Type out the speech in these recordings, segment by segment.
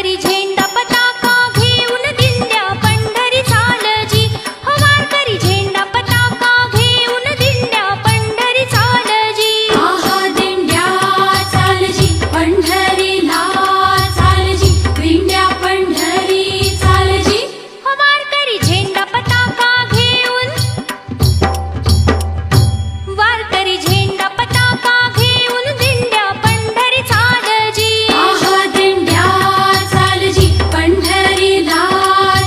वारकरी झेंडा पताका घेऊन दिंड्या पंढरी चालजी. हो वारकरी झेंडा पताका घेऊन दिंड्या पंढरी चालजी. आहा दिंड्या चालजी पंढरीला चालजी, दिंड्या पंढरी चालजी. हो वारकरी झेंडा पताका घेऊन, वारकरी झेंडा पताका घेऊन दिंड्या पंढरी चालजी. आहा दिंड्या चालजी पंढरीला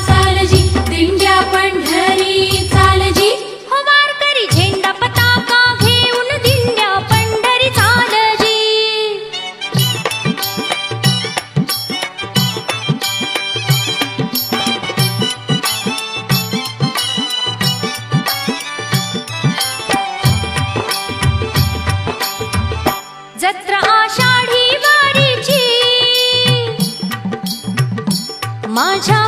चालजी, दिंड्या पंढरी चालजी. हो वारकरी झेंडा पताका घेऊन दिंड्या पंढरी चालजी. जत्रा आषाढी वारीची माझ्या